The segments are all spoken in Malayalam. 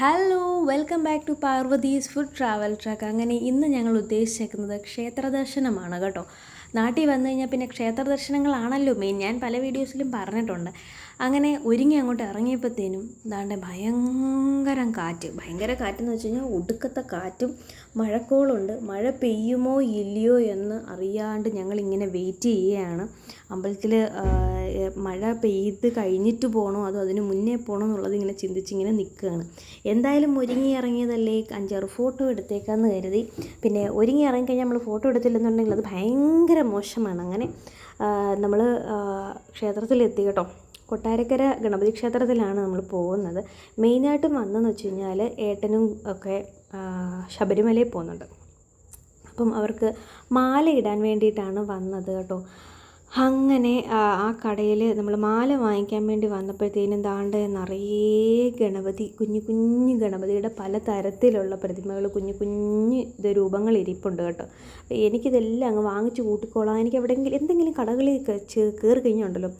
Hello welcome back to Parvathy's food travel track. അങ്ങനെ ഇന്ന് ഞങ്ങൾ ഉദ്ദേശിക്കുന്നത് ക്ഷേത്ര ദർശനമാണ് കേട്ടോ. നാട്ടിൽ വന്നു കഴിഞ്ഞാൽ പിന്നെ ക്ഷേത്ര ദർശനങ്ങളാണല്ലോ മെയിൻ. ഞാൻ പല വീഡിയോസിലും പറഞ്ഞിട്ടുണ്ട്. അങ്ങനെ ഒരുങ്ങി അങ്ങോട്ട് ഇറങ്ങിയപ്പോഴത്തേനും ദാണ്ടെ ഭയങ്കര കാറ്റെന്ന് വെച്ച് കഴിഞ്ഞാൽ ഒടുക്കത്തെ കാറ്റും മഴക്കോളുണ്ട്. മഴ പെയ്യുമോ ഇല്ലയോ എന്ന് അറിയാണ്ട് ഞങ്ങളിങ്ങനെ വെയിറ്റ് ചെയ്യുകയാണ്. അമ്പലത്തിൽ മഴ പെയ്ത് കഴിഞ്ഞിട്ട് പോകണോ അതോ അതിന് മുന്നേ പോകണോ എന്നുള്ളത് ഇങ്ങനെ ചിന്തിച്ചിങ്ങനെ നിൽക്കുകയാണ്. എന്തായാലും ഒരുങ്ങി ഇറങ്ങിയതല്ലേ, 5-6 ഫോട്ടോ എടുത്തേക്കാന്ന് കരുതി. പിന്നെ ഒരുങ്ങി ഇറങ്ങിക്കഴിഞ്ഞാൽ നമ്മൾ ഫോട്ടോ എടുത്തില്ലെന്നുണ്ടെങ്കിൽ അത് ഭയങ്കര മോശമാണ്. അങ്ങനെ നമ്മൾ ക്ഷേത്രത്തിലെത്തി കേട്ടോ. കൊട്ടാരക്കര ഗണപതി ക്ഷേത്രത്തിലാണ് നമ്മൾ പോകുന്നത്. മെയിനായിട്ടും വന്നതെന്ന് വെച്ച് കഴിഞ്ഞാൽ ഏട്ടനും ഒക്കെ ശബരിമലയിൽ പോകുന്നുണ്ട്. അപ്പം അവർക്ക് മാല ഇടാൻ വേണ്ടിയിട്ടാണ് വന്നത് കേട്ടോ. അങ്ങനെ ആ കടയിൽ നമ്മൾ മാല വാങ്ങിക്കാൻ വേണ്ടി വന്നപ്പോഴത്തേനും ദാണ്ട് നിറയെ ഗണപതി, കുഞ്ഞു ഗണപതിയുടെ പല തരത്തിലുള്ള പ്രതിമകൾ, കുഞ്ഞു രൂപങ്ങൾ ഇരിപ്പുണ്ട് കേട്ടോ. എനിക്കിതെല്ലാം അങ്ങ് വാങ്ങിച്ച് കൂട്ടിക്കോളാം. എനിക്ക് എന്തെങ്കിലും കടകളിൽ കയറി കഴിഞ്ഞുണ്ടല്ലോ,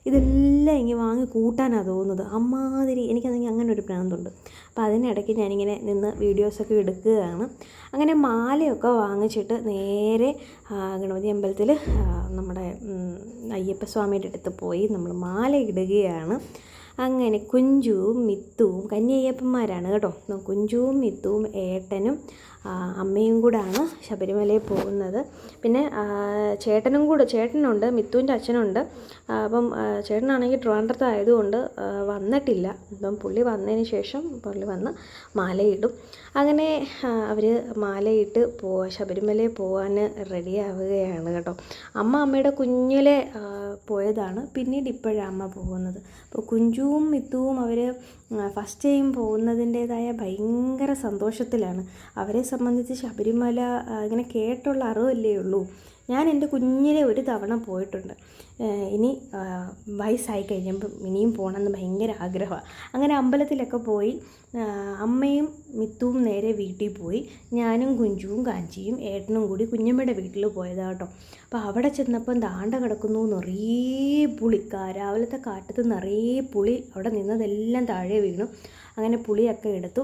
ഇതെല്ലാം ഇങ്ങനെ വാങ്ങി കൂട്ടാനാണ് തോന്നുന്നത്. അമ്മാതിരി എനിക്കതെങ്കിൽ അങ്ങനെ ഒരു ഭ്രാന്തുണ്ട്. അപ്പോൾ അതിനിടയ്ക്ക് ഞാനിങ്ങനെ നിന്ന് വീഡിയോസൊക്കെ എടുക്കുകയാണ്. അങ്ങനെ മാലയൊക്കെ വാങ്ങിച്ചിട്ട് നേരെ ഗണപതി അമ്പലത്തിൽ നമ്മുടെ അയ്യപ്പസ്വാമിയുടെ അടുത്ത് പോയി നമ്മൾ മാല ഇടുകയാണ്. അങ്ങനെ കുഞ്ചുവും മിത്തുവും കന്യയ്യപ്പന്മാരാണ് കേട്ടോ. കുഞ്ചുവും മിത്തുവും ഏട്ടനും അമ്മയും കൂടാണ് ശബരിമലയിൽ പോകുന്നത്. പിന്നെ ചേട്ടനുണ്ട്, മിത്തുവിൻ്റെ അച്ഛനുണ്ട്. അപ്പം ചേട്ടനാണെങ്കിൽ ട്രിവാൻഡ്രത്തായതുകൊണ്ട് വന്നിട്ടില്ല. അപ്പം പുള്ളി വന്നതിന് ശേഷം പുള്ളി വന്ന് മാലയിടും. അങ്ങനെ അവർ മാലയിട്ട് ശബരിമലയിൽ പോകാൻ റെഡിയാവുകയാണ് കേട്ടോ. അമ്മയുടെ കുഞ്ഞിലെ പോയതാണ്, പിന്നീട് ഇപ്പോഴാണ് അമ്മ പോകുന്നത്. അപ്പോൾ കുഞ്ചുവും മിത്തുവും അവർ ഫസ്റ്റ് ടൈം പോകുന്നതിൻ്റേതായ ഭയങ്കര സന്തോഷത്തിലാണ്. അവരെ സംബന്ധിച്ച് ശബരിമല ഇങ്ങനെ കേട്ടുള്ള അറിവല്ലേ ഉള്ളൂ. ഞാൻ എൻ്റെ കുഞ്ഞിലെ ഒരു തവണ പോയിട്ടുണ്ട്. ഇനി വയസ്സായി കഴിഞ്ഞപ്പോൾ ഇനിയും പോകണമെന്ന് ഭയങ്കര ആഗ്രഹമാണ്. അങ്ങനെ അമ്പലത്തിലൊക്കെ പോയി അമ്മയും മിത്തുവും നേരെ വീട്ടിൽ പോയി. ഞാനും കുഞ്ചുവും കാഞ്ചിയും ഏട്ടനും കൂടി കുഞ്ഞമ്മയുടെ വീട്ടിൽ പോയതാണ് കേട്ടോ. അപ്പോൾ അവിടെ ചെന്നപ്പം ദാണ്ട കിടക്കുന്നു നിറയെ പുളി. രാവിലത്തെ കാറ്റത്ത് നിറയെ പുളി അവിടെ നിന്നതെല്ലാം താഴെ വീണു. അങ്ങനെ പുളിയൊക്കെ എടുത്തു.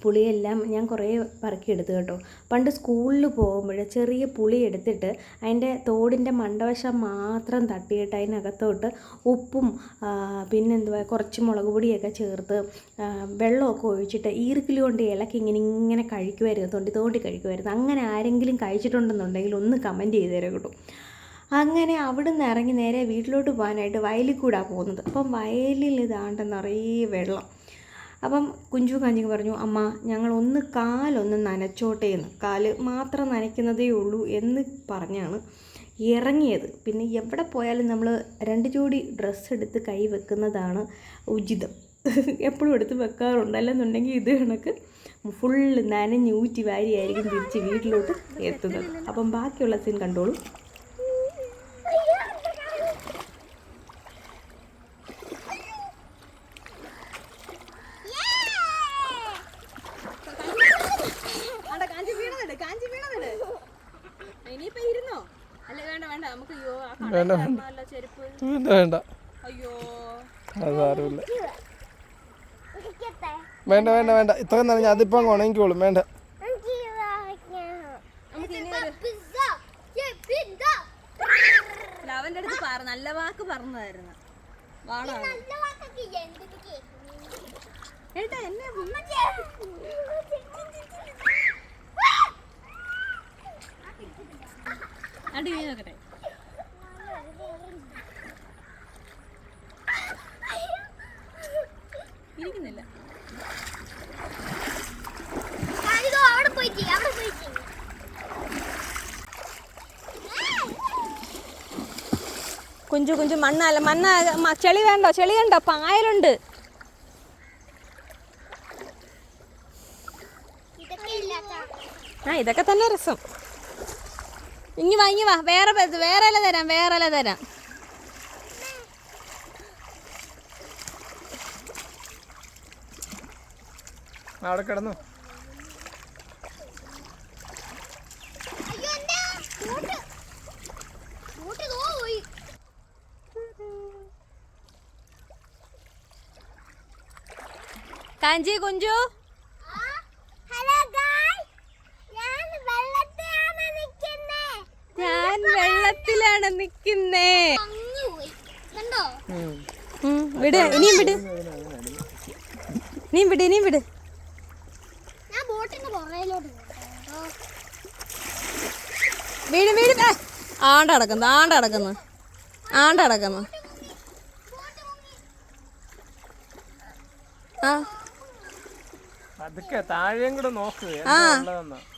പുളിയെല്ലാം ഞാൻ കുറേ പറക്കിയെടുത്തു കേട്ടോ. പണ്ട് സ്കൂളിൽ പോകുമ്പോൾ ചെറിയ പുളി എടുത്തിട്ട് അതിൻ്റെ തോടിൻ്റെ മണ്ടവശം മാത്രം തട്ടിയിട്ട് അതിനകത്തോട്ട് ഉപ്പും പിന്നെന്തുവാ കുറച്ച് മുളക് പൊടിയൊക്കെ ചേർത്ത് വെള്ളമൊക്കെ ഒഴിച്ചിട്ട് ഈർക്കിലി കൊണ്ട് ഇളക്കി ഇങ്ങനെ കഴിക്കുമായിരുന്നു, തോണ്ടി കഴിക്കുമായിരുന്നു. അങ്ങനെ ആരെങ്കിലും കഴിച്ചിട്ടുണ്ടെന്നുണ്ടെങ്കിൽ ഒന്ന് കമൻറ്റ് ചെയ്ത് തരാം കേട്ടോ. അങ്ങനെ അവിടെ നിന്ന് ഇറങ്ങി നേരെ വീട്ടിലോട്ട് പോകാനായിട്ട് വയലിൽ കൂടാണ് പോകുന്നത്. അപ്പം വയലിൽ ഇതാണ്ട് നിറയെ വെള്ളം. അപ്പം കുഞ്ചു കാഞ്ചിക്ക് പറഞ്ഞു, അമ്മ ഞങ്ങളൊന്ന് കാലൊന്ന് നനച്ചോട്ടേന്ന്, കാല് മാത്രം നനയ്ക്കുന്നതേ ഉള്ളൂ എന്ന് പറഞ്ഞാണ് ഇറങ്ങിയത്. പിന്നെ എവിടെ പോയാലും നമ്മൾ 2 ജോഡി ഡ്രസ്സ് എടുത്ത് കൈ വെക്കുന്നതാണ് ഉചിതം. എപ്പോഴും എടുത്ത് വെക്കാറുണ്ട്. അല്ലെന്നുണ്ടെങ്കിൽ ഇത് കണക്ക് ഫുള്ള് നനഞ്ഞ് ഊറ്റി വാരിയായിരിക്കും തിരിച്ച് വീട്ടിലോട്ട് എത്തുന്നത്. അപ്പം ബാക്കിയുള്ള സീൻ കണ്ടോളൂ. വേണ്ട അതാരുമില്ല. വേണ്ട ഇത്രയും നനഞ്ഞ അതിപ്പം ഉണങ്ങിക്കോളും. വേണ്ട അവൻ്റെ അടുത്ത് നല്ല വാക്ക് പറഞ്ഞതായിരുന്നു. അടി നോക്കട്ടെ. ഇരിക്കുന്നില്ല. കുഞ്ചു മണ്ണ ചെളി കണ്ടോ പായലുണ്ട്. ഇതൊക്കെ തന്നെ രസം. ഇങ്ങി വാ വേറെ ഇല തരാം. അവിടെ കിടന്നു. കാഞ്ചി കുഞ്ചു ഞാൻ വെള്ളത്തിലാണ് നിക്കുന്നേ. വിട്, ഇനിയും വിട്, ഇനിയും വിട്, ഇനിയും വിട്. വീട് വീട് ആണ്ട കിടക്കുന്നു, ആണ്ട കിടക്കുന്നു, ആണ്ട കിടക്കുന്നു. ആ അതൊക്കെ താഴെയും കൂടെ നോക്ക്. ആ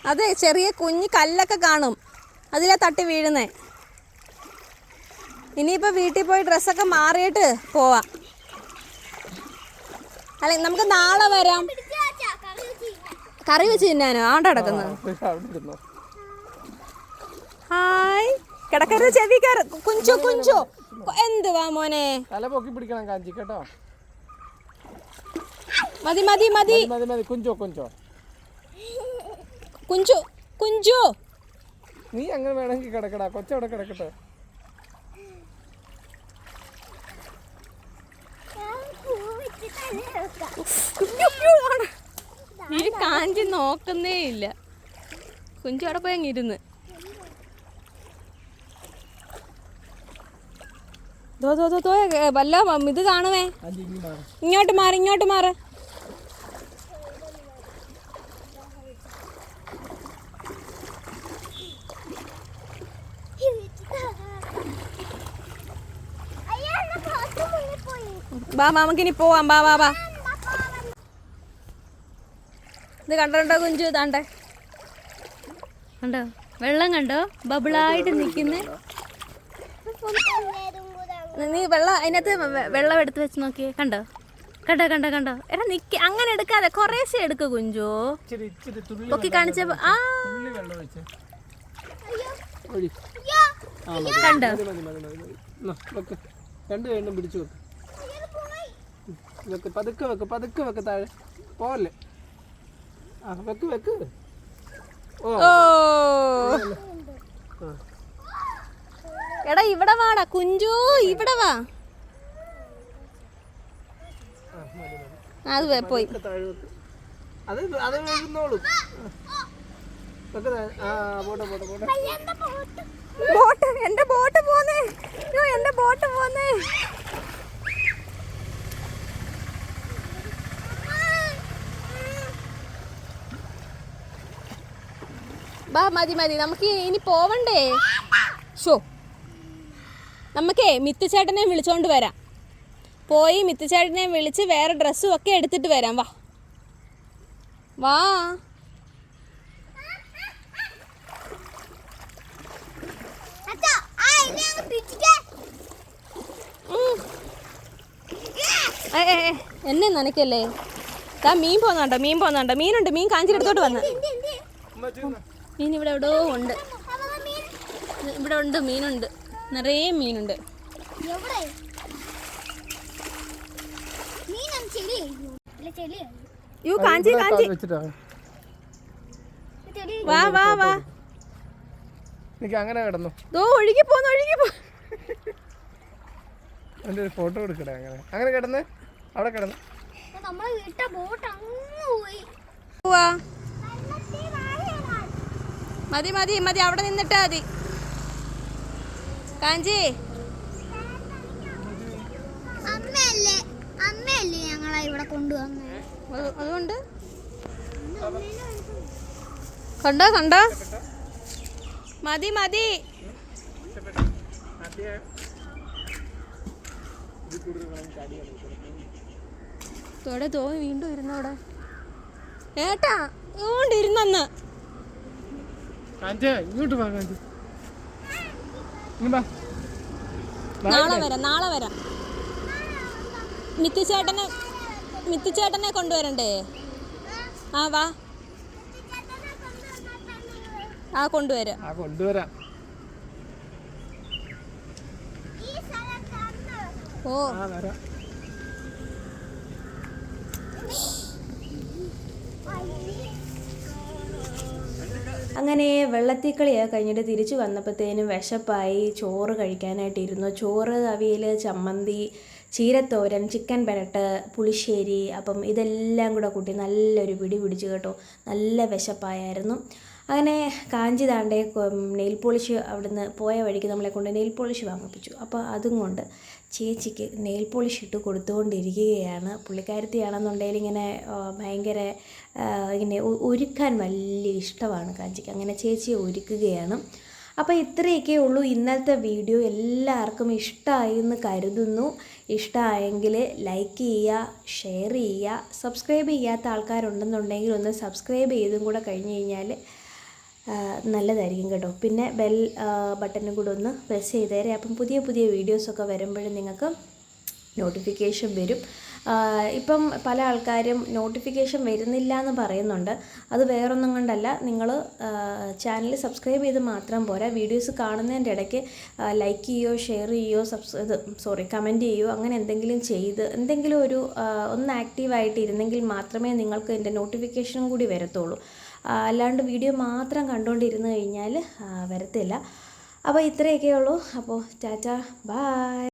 അതെ, ചെറിയ കുഞ്ഞു കല്ലൊക്കെ കാണും, അതിലാ തട്ടി വീഴുന്നേ. ഇനിയിപ്പോ വീട്ടിൽ പോയി ഡ്രസ്സൊക്കെ മാറിയിട്ട് പോവാം. അല്ലെ നമുക്ക് നാളെ വരാം. കറി വെച്ച് തിന്നാനോ? ആണ്ട കിടക്കുന്നു. ഹായ്, കിടക്കരുത്, ചെവി കയറ്. കുഞ്ചു കുഞ്ചു എന്തുവാ മോനെ? തല പൊക്കി പിടിക്കണം കാഞ്ചി കേട്ടോ. മതി മതി മതി മതി മതി. കുഞ്ചോ കുഞ്ചോ കുഞ്ചു കുഞ്ചു. നീ അങ്ങനെ വേണമെങ്കിൽ കിടക്കടാ, കൊച്ചവിടെ കിടക്കട്ടെ. ഈ കാഞ്ചി നോക്കുന്നേ ഇല്ല. കുഞ്ചു അവിടെ പോയി അങ്ങിരുന്ന്. വല്ല ഇത് കാണുവേ. ഇങ്ങോട്ട് മാറി, ഇങ്ങോട്ട് മാറ്. വാ നമുക്കിനി പോവാം. വാ വാ വാ. ഇത് കണ്ടോ കുഞ്ചു? ഇതാണ്ടേ, കണ്ടോ വെള്ളം? കണ്ടോ ബബിളായിട്ട് നിൽക്കുന്നേ? നീ വെള്ളം അതിനകത്ത് വെള്ളം എടുത്ത് വെച്ച് നോക്കിയേ. കണ്ടോ കണ്ടോ കണ്ടോ കണ്ടോ? എടാ നിക്ക്, അങ്ങനെ എടുക്കാതെ കുറേശ്ശെ എടുക്ക കുഞ്ചു. പൊക്കി കാണിച്ചപ്പോ ആ കണ്ടോ? രണ്ട് കണ്ടും പിടിച്ചു വെക്ക്. പതുക്കെ വെക്ക്, പതുക്കെ വെക്ക്, താഴെ പോവല്ലേ. ആ വെക്ക് വെക്ക്. ഓ എടാ ഇവിടെ വാടാ കുഞ്ചു, ഇവിടെ വാ. അത് പോയി. അത് അത് വീഴുന്നോളൂ. ബോട്ട്, എന്റെ ബോട്ട് പോന്നേ, എന്റെ ബോട്ട് പോന്നേ. ബാ മതി മതി, നമുക്ക് ഇനി പോവണ്ടേ? ഷോ, നമുക്കേ മിത്തുചേട്ടനെ വിളിച്ചോണ്ട് വരാം. പോയി മിത്തുചേട്ടനെ വിളിച്ച് വേറെ ഡ്രസ്സും ഒക്കെ എടുത്തിട്ട് വരാം. വാ വാ. എന്നെ നനയ്ക്കല്ലേ. മീൻ പോന്നുണ്ടോ? മീൻ പോന്നുണ്ടോ? മീനുണ്ട്, മീൻ കാഞ്ചിലെടുത്തോട്ട് വന്ന്. മീൻ ഇവിടെ എവിടെയോ ഉണ്ട്. ഇവിടെ ഉണ്ട്, മീനുണ്ട്, നിറയെ മീനുണ്ട്. യു കാഞ്ചി കാഞ്ചി, വാ വാ വാ. അങ്ങനെ കിടന്നു. ദോ ഒഴുകി പോന്നു, ഒഴുകി പോ. എൻ്റെ ഒരു ഫോട്ടോ എടുക്കട്ടെ. അങ്ങനെ അങ്ങനെ കിടന്ന് അവിടെ കിടന്ന്. മതി മതി മതി, അവിടെ നിന്നിട്ടാ മതി. കാഞ്ചി അമ്മയല്ലേ ഞങ്ങളെ ഇവിടെ കൊണ്ടുവന്നേ. അതുകൊണ്ട് കണ്ടോ കണ്ടോ? മതി മതി. തോടെ തോ വീണ്ടും ഇരുന്നോടെ ഏട്ടാ. ഇങ്ങോട്ട് ഇരുന്നന്ന്. ഇങ്ങോട്ട് വാ കാഞ്ചി. നാളെ വരാം, നാളെ വരാം. മിത്തുചേട്ടനെ കൊണ്ടുവരണ്ടേ? ആ വാ. ആ കൊണ്ടുവരാം. ഓ അങ്ങനെ വെള്ളത്തിക്കളിയൊക്കെ കഴിഞ്ഞിട്ട് തിരിച്ചു വന്നപ്പോഴത്തേനും വിശപ്പായി. ചോറ് കഴിക്കാനായിട്ടിരുന്നു. ചോറ്, അവിയൽ, ചമ്മന്തി, ചീരത്തോരൻ, ചിക്കൻ പെരട്ട്, പുളിശ്ശേരി. അപ്പം ഇതെല്ലാം കൂടെ കൂട്ടി നല്ലൊരു പിടി പിടിച്ചു കേട്ടോ. നല്ല വിശപ്പായിരുന്നു. അങ്ങനെ കാഞ്ചി താണ്ടേ നെയിൽ പോളിഷ് അവിടുന്ന് പോയ വഴിക്ക് നമ്മളെ കൊണ്ട് നെയിൽ പോളിഷ് വാങ്ങിപ്പിച്ചു. അപ്പോൾ അതും കൊണ്ട് ചേച്ചിക്ക് നെയിൽ പോളിഷ് ഇട്ട് കൊടുത്തുകൊണ്ടിരിക്കുകയാണ്. പുള്ളിക്കാരത്തിയാണെന്നുണ്ടെങ്കിൽ ഇങ്ങനെ ഭയങ്കര ഇങ്ങനെ ഒരുക്കാൻ വലിയ ഇഷ്ടമാണ് കാഞ്ചിക്ക്. അങ്ങനെ ചേച്ചിയെ ഒരുക്കുകയാണ്. അപ്പോൾ ഇത്രയൊക്കെ ഉള്ളൂ ഇന്നത്തെ വീഡിയോ. എല്ലാവർക്കും ഇഷ്ടമായി എന്ന് കരുതുന്നു. ഇഷ്ടമായെങ്കിൽ ലൈക്ക് ചെയ്യുക, ഷെയർ ചെയ്യുക. സബ്സ്ക്രൈബ് ചെയ്യാത്ത ആൾക്കാരുണ്ടെന്നുണ്ടെങ്കിൽ ഒന്ന് സബ്സ്ക്രൈബ് ചെയ്തും കൂടെ കഴിഞ്ഞ് കഴിഞ്ഞാൽ നല്ലതായിരിക്കും കേട്ടോ. പിന്നെ ബെൽ ബട്ടനും കൂടെ ഒന്ന് പ്രസ് ചെയ്തേരെ. അപ്പം പുതിയ പുതിയ വീഡിയോസൊക്കെ വരുമ്പോഴും നിങ്ങൾക്ക് നോട്ടിഫിക്കേഷൻ വരും. ഇപ്പം പല ആൾക്കാരും നോട്ടിഫിക്കേഷൻ വരുന്നില്ല എന്ന് പറയുന്നുണ്ട്. അത് വേറൊന്നും കൊണ്ടല്ല, നിങ്ങൾ ചാനൽ സബ്സ്ക്രൈബ് ചെയ്ത് മാത്രം പോരാ, വീഡിയോസ് കാണുന്നതിൻ്റെ ഇടയ്ക്ക് ലൈക്ക് ചെയ്യുകയോ ഷെയർ ചെയ്യുകയോ കമൻറ്റ് ചെയ്യുകയോ അങ്ങനെ എന്തെങ്കിലും ചെയ്ത് എന്തെങ്കിലും ഒരു ഒന്ന് ആക്റ്റീവായിട്ട് ഇരുന്നെങ്കിൽ മാത്രമേ നിങ്ങൾക്ക് എൻ്റെ നോട്ടിഫിക്കേഷനും കൂടി വരത്തുള്ളൂ. അല്ലാണ്ട് വീഡിയോ മാത്രം കണ്ടുകൊണ്ടിരുന്ന് കഴിഞ്ഞാൽ വരത്തില്ല. അപ്പോൾ ഇത്രയൊക്കെ ഉള്ളൂ. അപ്പോൾ ടാറ്റ, ബൈ.